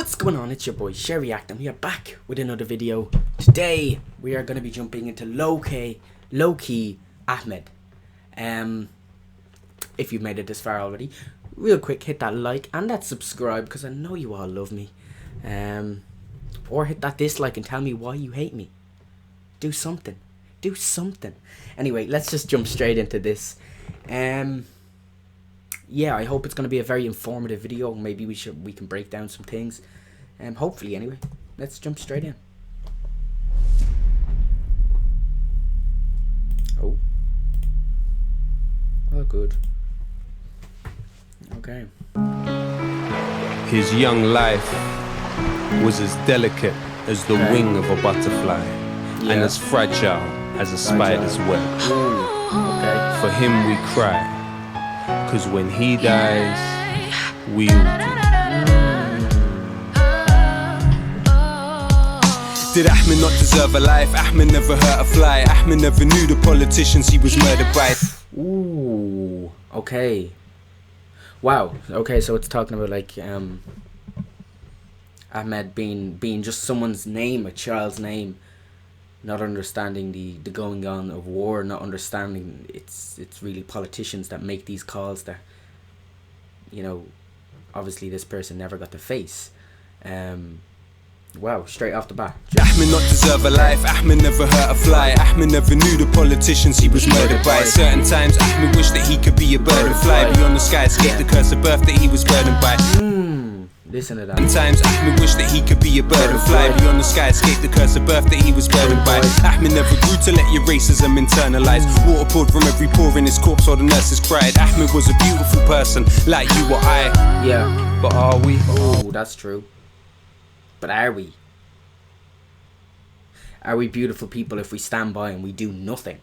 What's going on? It's your boy Shay React, and we are back with another video. Today we are going to be jumping into Lowkey Ahmed. If you've made it this far already, real quick, hit that like and that subscribe because I know you all love me. Or hit that dislike and tell me why you hate me. Do something. Do something. Anyway, let's just jump straight into this. Yeah, I hope it's going to be a very informative video. Maybe we can break down some things. Hopefully, anyway. Let's jump straight in. Oh, good. Okay. His young life was as delicate as the wing of a butterfly, and as fragile as a spider's web. Okay. For him we cry, 'cause when he dies, we all do. Did Ahmed not deserve a life? Ahmed never hurt a fly. Ahmed never knew the politicians he was murdered by. Ooh, okay. Wow. Okay, so it's talking about like Ahmed being just someone's name, a child's name, not understanding the going on of war, not understanding it's really politicians that make these calls that, you know, obviously this person never got to face. Wow, straight off the bat. Ahmed not deserve a life. Ahmed never hurt a fly. Ahmed never knew the politicians he was murdered by. Certain times Ahmed wished that he could be a bird and fly beyond the sky, escape the curse of birth that he was burdened by. Listen to that. Sometimes Ahmed wished that he could be a bird and fly beyond the sky, escape the curse of birth that he was burdened by. Ahmed never grew to let your racism internalize. Water poured from every pore in his corpse while the nurses cried. Ahmed was a beautiful person, like you or I. Yeah. But are we? Oh, that's true. But are we? Are we beautiful people if we stand by and we do nothing?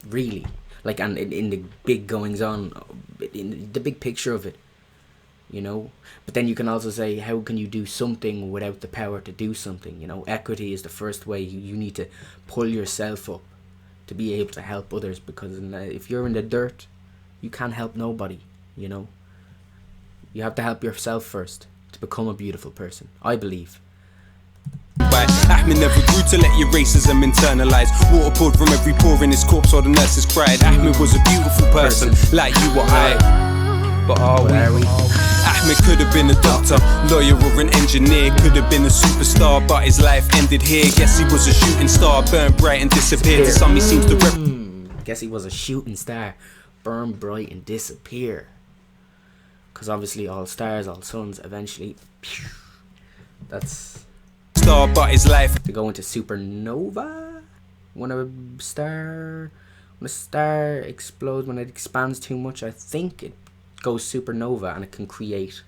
Really? Like, and in the big goings on, in the big picture of it, you know? But then you can also say, how can you do something without the power to do something? You know, equity is the first way. You need to pull yourself up to be able to help others, because if you're in the dirt, you can't help nobody, you know? You have to help yourself first to become a beautiful person, I believe. Ahmed never grew to let your racism internalize. Water poured from every pore in his corpse while the nurses cried. Ahmed was a beautiful person, like you or I. But are we? Ahmed could have been a doctor, lawyer or an engineer. Could have been a superstar, but his life ended here. Guess he was a shooting star, burned bright and disappeared. To some he seems to Guess he was a shooting star, burn bright and disappear. Because obviously all stars, all suns, eventually, that's star, but his life to go into supernova. When a star explodes, when it expands too much, I think it goes supernova, and it can create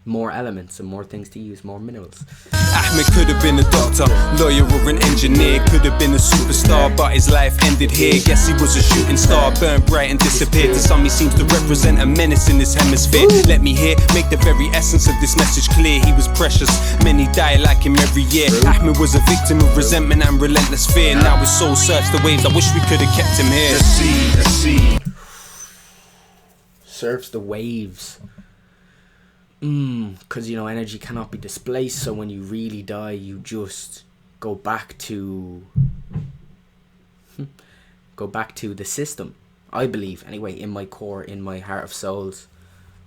more elements and more things to use, more minerals. Ahmed could have been a doctor, lawyer or an engineer. Could have been a superstar, but his life ended here. Guess he was a shooting star, burned bright and disappeared. To some he seems to represent a menace in this hemisphere. Let me hear, make the very essence of this message clear. He was precious, many die like him every year. Ahmed was a victim of resentment and relentless fear. Now his soul surfs the waves, I wish we could have kept him here. The sea Surfs the waves. Because, you know, energy cannot be displaced, so when you really die, you just go back to the system. I believe, anyway, in my core, in my heart of souls,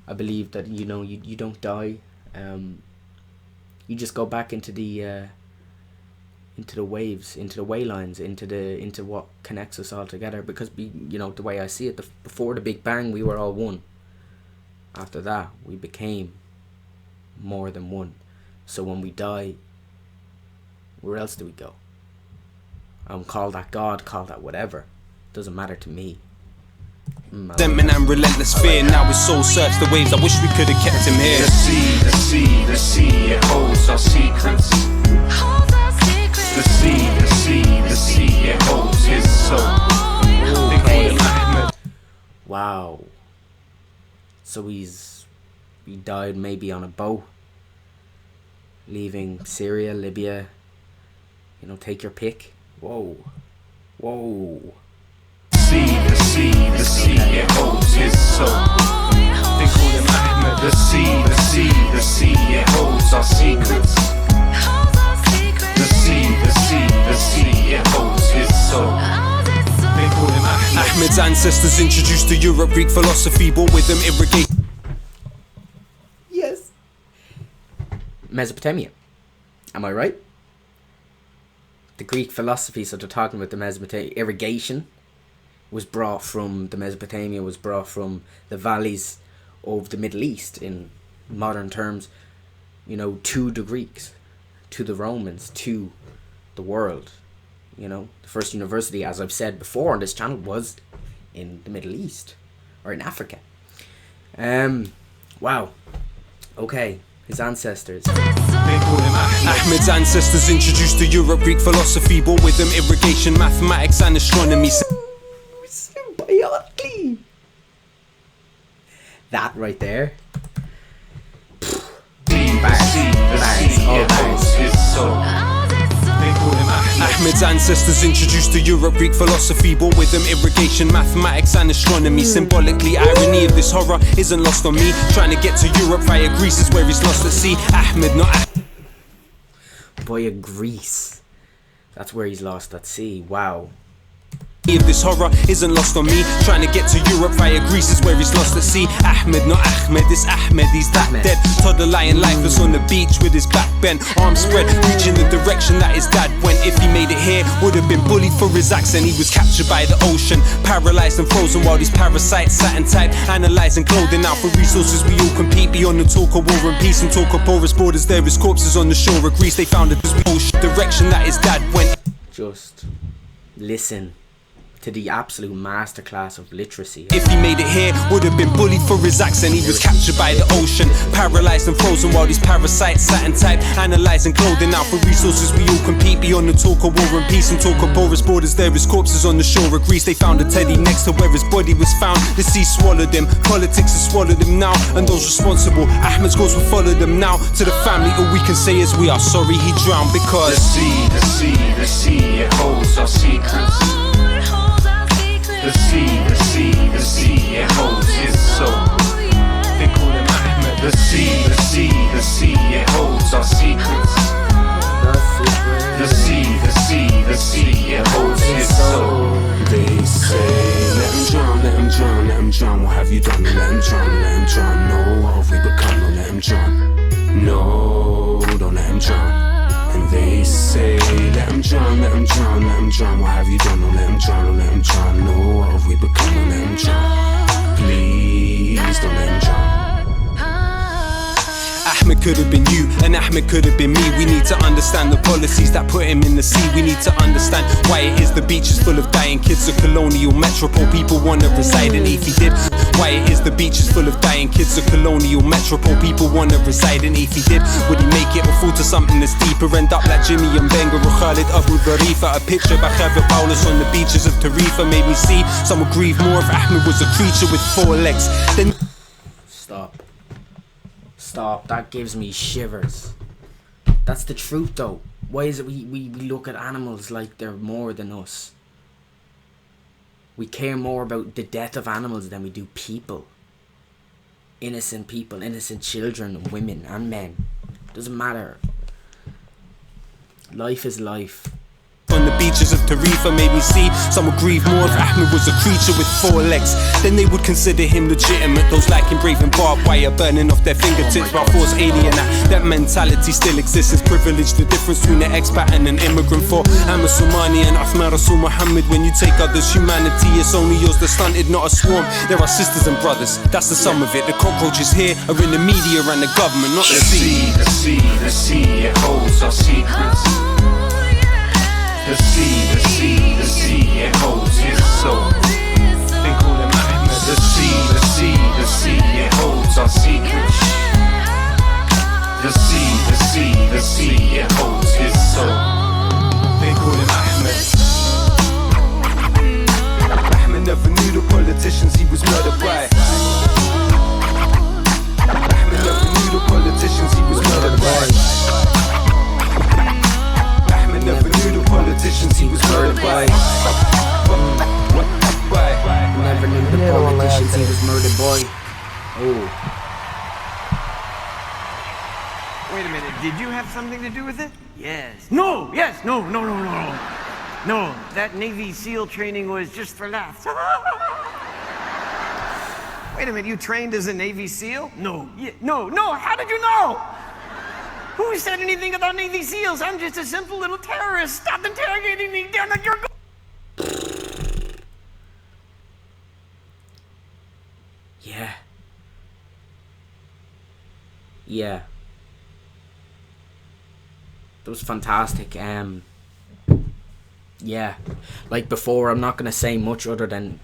I believe that, you know, you don't die. You just go back into the waves, into the way lines, into what connects us all together. Because, you know, the way I see it, before the Big Bang, we were all one. After that, we became more than one. So when we die, where else do we go? Call that God, call that whatever. Doesn't matter to me. Resentment and relentless fear. Now his soul surfs the waves, I wish we could have kept him here. The sea, it holds our secrets. The sea, it holds his soul. Okay. Wow. So he died maybe on a boat, leaving Syria, Libya, you know, take your pick. Whoa. The sea, it holds his soul. They call him Ahmed. The sea, ancestors introduced to Europe Greek philosophy, brought with them irrigation. Yes. Mesopotamia. Am I right? The Greek philosophy, so they're talking about the Mesopotamia. Irrigation was brought from the Mesopotamia, was brought from the valleys of the Middle East in modern terms, you know, to the Greeks, to the Romans, to the world. You know, the first university, as I've said before on this channel, was in the Middle East or in Africa. Wow. Okay, his ancestors. Ahmed's ancestors introduced to Europe Greek philosophy, brought with them irrigation, mathematics and astronomy. Symbiotically. That right there. Ahmed's ancestors introduced to Europe Greek philosophy, brought with them irrigation, mathematics and astronomy. Symbolically, irony of this horror isn't lost on me. Trying to get to Europe via Greece is where he's lost at sea. Ahmed, not Via Greece. That's where he's lost at sea. Wow. If this horror isn't lost on me, trying to get to Europe via Greece is where he's lost at sea. Ahmed, not Ahmed, it's Ahmed, he's that dead. Toddler lying lifeless on the beach with his back bent, arms spread, reaching the direction that his dad went. If he made it here, would have been bullied for his accent. He was captured by the ocean, paralyzed and frozen while these parasites sat and typed, analysing clothing out for resources. We all compete beyond the talk of war and peace and talk of porous borders. There is corpses on the shore of Greece. They found it as we ocean, direction that his dad went. Just listen to the absolute masterclass of literacy. If he made it here, would have been bullied for his accent. He was captured by the ocean, paralyzed and frozen while these parasites sat and typed, analysing clothing out for resources. We all compete beyond the talk of war and peace and talk of porous borders. There is corpses on the shore of Greece. They found a teddy next to where his body was found. The sea swallowed him, politics has swallowed him now, and those responsible, Ahmed's ghost will follow them now. To the family, all we can say is we are sorry he drowned, because the sea, it holds our secrets. The sea, it holds his soul. They call him Ahmed. The sea, it holds our secrets. The sea, it holds his soul. they say, let him drown, what have you done? Let him drown, no, what have we become? Don't let him drown, no, don't let him drown. And they say, let him drown, what have you done? Don't let him drown, no, what have we become? Don't let him drown, please don't let him drown. Ahmed could have been you, and Ahmed could have been me. We need to understand the policies that put him in the sea. We need to understand why it is the beach is full of dying kids. A colonial metropole people wanna reside in. If he did, why it is the beach is full of dying kids. A colonial metropole people wanna reside in. If he did, would he make it or fall to something that's deeper? End up like Jimmy and Benga or Khalid Abu Dharifa. A picture by Khadir Paulus on the beaches of Tarifa made me see some would grieve more if Ahmed was a creature with 4 legs. Then Stop, that gives me shivers. That's the truth though. Why is it we look at animals like they're more than us? We care more about the death of animals than we do people. Innocent people, innocent children, women and men. Doesn't matter. Life is life. On the beaches of Tarifa made me see some would grieve more if Ahmed was a creature with 4 legs. Then they would consider him legitimate. Those like him braving barbed wire, burning off their fingertips while force alien. That mentality still exists. It's privilege. The difference between an expat and an immigrant. For Ahmed Somani and Uthman Rasul Muhammad, when you take others' humanity, it's only yours that's stunted, not a swarm. There are sisters and brothers, that's the sum of it. The cockroaches here are in the media and the government, not the sea. The sea, it holds our secrets. The sea, it holds his soul. They call him Ahmed. The sea, it holds our secrets. The sea, it holds his soul. They call him Ahmed. Ahmed never knew the politicians he was murdered by. Ahmed never knew the politicians he was murdered by. Never knew the politicians he was murdered by. Never knew the politicians he was murdered by. Oh. Wait a minute, did you have something to do with it? Yes. No, yes, no. No, that Navy SEAL training was just for laughs. Wait a minute, you trained as a Navy SEAL? No. No, how did you know? Who said anything about Navy SEALs? I'm just a simple little terrorist. Stop interrogating me. Damn it, you're Yeah. Yeah. It was fantastic. Yeah. Like before, I'm not going to say much other than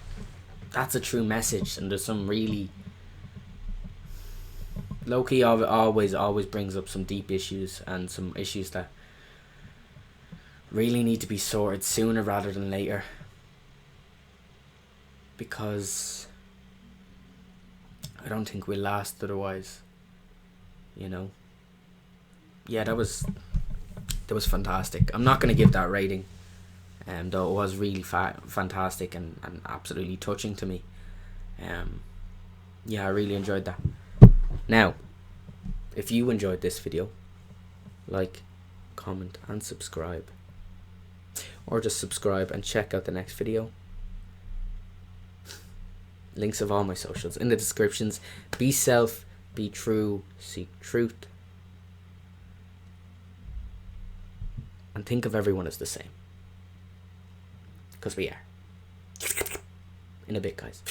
that's a true message, and there's some really... Loki always brings up some deep issues, and some issues that really need to be sorted sooner rather than later, because I don't think we'll last otherwise, you know. Yeah, that was fantastic. I'm not going to give that rating, though it was really fantastic and absolutely touching to me. Yeah, I really enjoyed that. Now, if you enjoyed this video, like, comment and subscribe, or just subscribe and check out the next video. Links of all my socials in the descriptions. Be self, be true, seek truth, and think of everyone as the same, because we are. In a bit, guys.